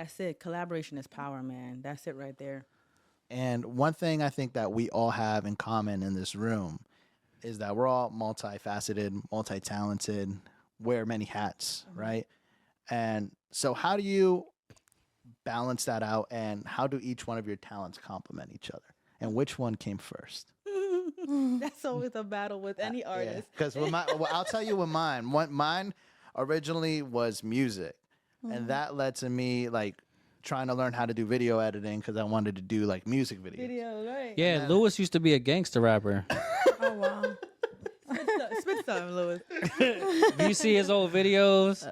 That's it. Collaboration is power, man. That's it right there. And one thing I think that we all have in common in this room is that we're all multifaceted, multi-talented, wear many hats, right? And so how do you balance that out, and how do each one of your talents complement each other? And which one came first? That's always a battle with any artist. Because I'll tell you what mine originally was music. And that led to me like trying to learn how to do video editing because I wanted to do like music videos. Video, right? Yeah, Lewis used to be a gangster rapper. Oh wow. Spit something, Louis. Do you see his old videos?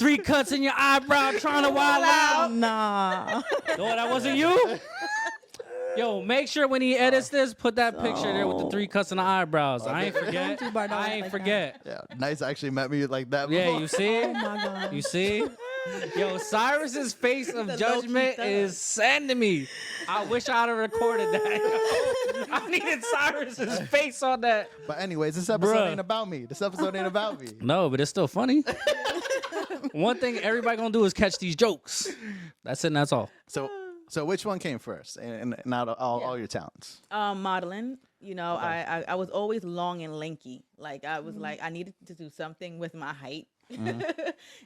3 cuts in your eyebrow trying to wild out. Nah. No, that wasn't you? Yo, make sure when he edits this, put that picture there with the 3 cuts in the eyebrows. I ain't forget. I ain't forget. Yeah, Nice actually met me like that before. Yeah, you see? Oh my god. You see? Yo, Cyrus's face of The judgment low-key is sending me. I wish I'd have recorded that. I needed Cyrus's face on that. But anyways, this episode Bruh. ain't about me. This episode ain't about me. No, but it's still funny. One thing everybody gonna do is catch these jokes. That's it and that's all. So which one came first? And out of all your talents? Modeling. You know, I was always long and lanky. Like I was like I needed to do something with my height.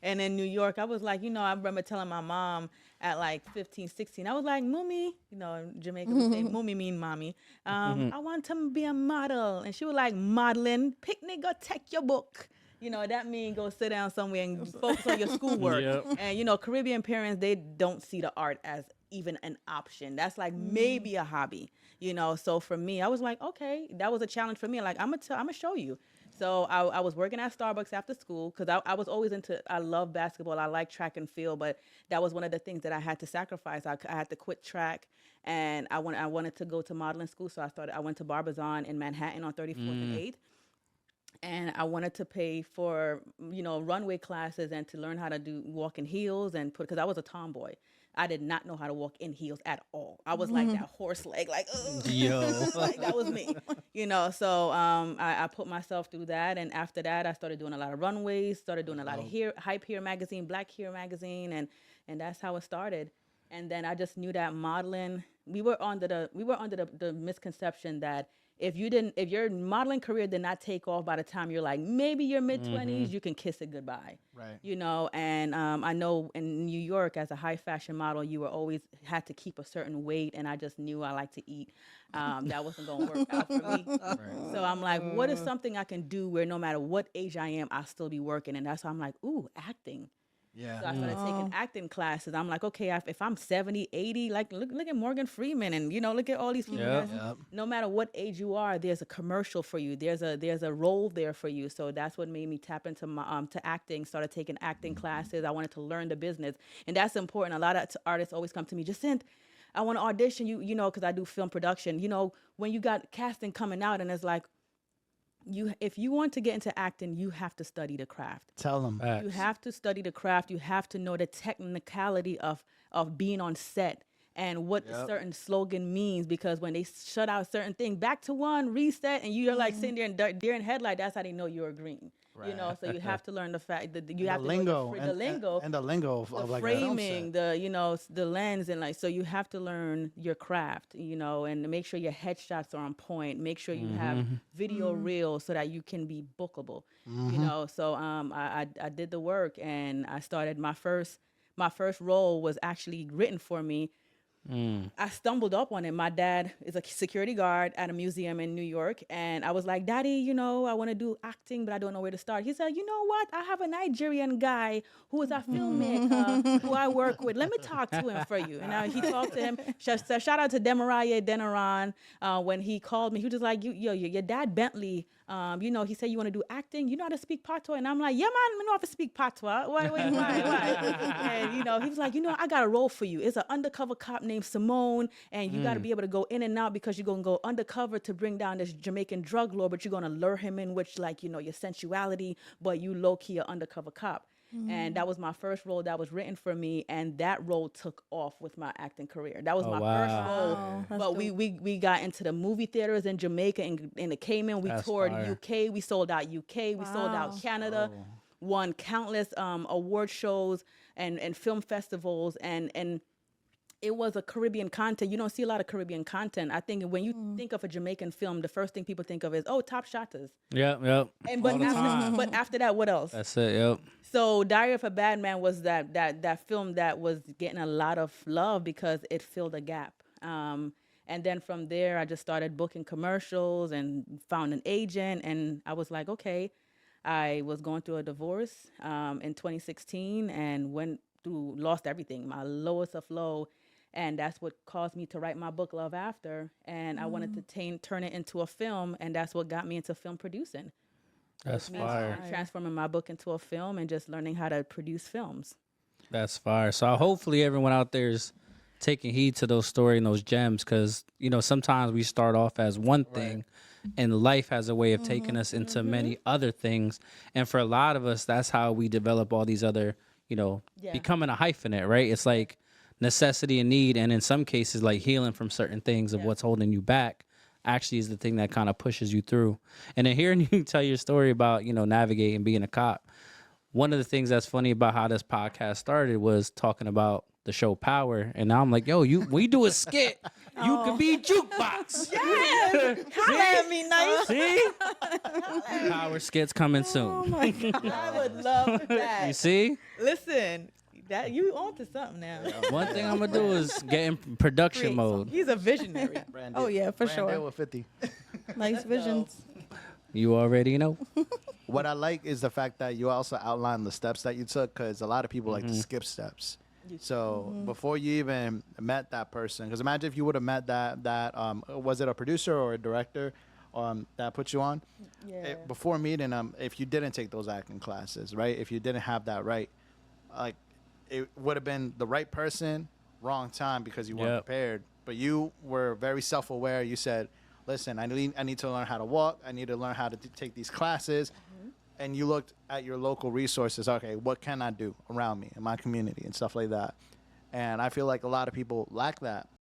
And in New York, I was like, you know, I remember telling my mom at like 15, 16, I was like, Mummy, you know, in Jamaica we say Mummy mean mommy. I want to be a model. And she was like, modeling, picnic, go take your book. You know, that means go sit down somewhere and focus on your schoolwork. Yep. And, you know, Caribbean parents, they don't see the art as even an option. That's like maybe a hobby, you know. So for me, I was like, okay, that was a challenge for me. Like, I'm gonna show you. So I was working at Starbucks after school because I was always I love basketball. I like track and field, but that was one of the things that I had to sacrifice. I had to quit track, and I wanted to go to modeling school. So I went to Barbizon in Manhattan on 34th and 8th. And I wanted to pay for, you know, runway classes and to learn how to walk in heels because I was a tomboy. I did not know how to walk in heels at all. I was like that horse leg, like, ugh. Yo. Like that was me, you know. So I put myself through that, and after that, I started doing a lot of runways, started doing a lot of Hype Hair magazine, Black Hair magazine, and that's how it started. And then I just knew that modeling, we were under the misconception that if your modeling career did not take off by the time you're like maybe your mid-20s, you can kiss it goodbye. Right. You know, and I know in New York as a high fashion model, you were always had to keep a certain weight, and I just knew I like to eat. That wasn't going to work out for me. Right. So I'm like, what is something I can do where no matter what age I am, I'll still be working? And that's why I'm like, ooh, acting. Yeah. So I started taking acting classes. I'm like, okay, if I'm 70, 80, like look at Morgan Freeman, and you know, look at all these people. Yep. No matter what age you are, there's a commercial for you. There's a role there for you. So that's what made me tap into my to acting. Started taking acting classes. I wanted to learn the business, and that's important. A lot of artists always come to me, Jacinth, I want to audition. You know, because I do film production. You know, when you got casting coming out, and it's like, if you want to get into acting, you have to study the craft. Tell them. You have to study the craft. You have to know the technicality of being on set and what a certain slogan means, because when they shut out certain things, back to one, reset, and you're like sitting there in deer in headlight, that's how they know you're green. Right. You know, so you have to learn the fact that you have to lingo, know the lingo and the lingo of the like framing, the lens, and like, so you have to learn your craft, you know, and make sure your headshots are on point. Make sure you have video reels so that you can be bookable, you know. So I did the work, and I started my first role was actually written for me. I stumbled up on it. My dad is a security guard at a museum in New York, and I was like, Daddy, you know, I want to do acting, but I don't know where to start. He said, you know what? I have a Nigerian guy who is a filmmaker who I work with. Let me talk to him for you. And he talked to him. Shout out to Demaraye Denaran. When he called me, he was just like, your dad Bentley, you know, he said you want to do acting. You know how to speak patois? And I'm like, yeah, man, I know how to speak patois. Why? And, you know, he was like, you know, I got a role for you. It's an undercover cop named Simone, and you got to be able to go in and out because you're going to go undercover to bring down this Jamaican drug lord, but you're going to lure him in, which, like, you know, your sensuality, but you low-key an undercover cop. And that was my first role that was written for me, and that role took off with my acting career. That was my first role. But we got into the movie theaters in Jamaica and in the Cayman. We toured UK. We sold out UK. We sold out Canada. won countless award shows and film festivals, and it was a Caribbean content. You don't see a lot of Caribbean content. I think when you think of a Jamaican film, the first thing people think of is, oh, Top Shotters. Yep. And All the time. but after that, what else? That's it. Yep. So Diary of a Bad Man was that film that was getting a lot of love because it filled a gap. And then from there, I just started booking commercials and found an agent. And I was like, okay, I was going through a divorce in 2016 and lost everything, my lowest of low. And that's what caused me to write my book, Love After. And I wanted to turn it into a film. And that's what got me into film producing. That's fire. Transforming my book into a film and just learning how to produce films. That's fire. So hopefully everyone out there is taking heed to those stories and those gems, because sometimes we start off as one thing, and life has a way of taking us into many other things. And for a lot of us, that's how we develop all these other, becoming a hyphenate, right? It's like necessity and need, and in some cases, like healing from certain things of what's holding you back actually is the thing that kind of pushes you through. And then hearing you tell your story about, navigating being a cop, one of the things that's funny about how this podcast started was talking about the show Power. And now I'm like, yo, we do a skit. You could be jukebox. Yes. Holla at me, nice. See? Power skits coming soon. Oh my God. I would love that. You see? Listen, that you on to something now. One thing I'm going to do is get in production mode. He's a visionary. Oh, yeah, for Brand deal sure. with 50. Nice visions. You already know. What I like is the fact that you also outline the steps that you took, because a lot of people like to skip steps. So before you even met that person, because imagine if you would have met that was it a producer or a director that put you on? Yeah. Before meeting them, if you didn't take those acting classes, right? If you didn't have that right, like it would have been the right person, wrong time, because you weren't prepared. But you were very self-aware. You said, listen, I need to learn how to walk. I need to learn how to take these classes. And you looked at your local resources. Okay, what can I do around me in my community and stuff like that? And I feel like a lot of people lack that.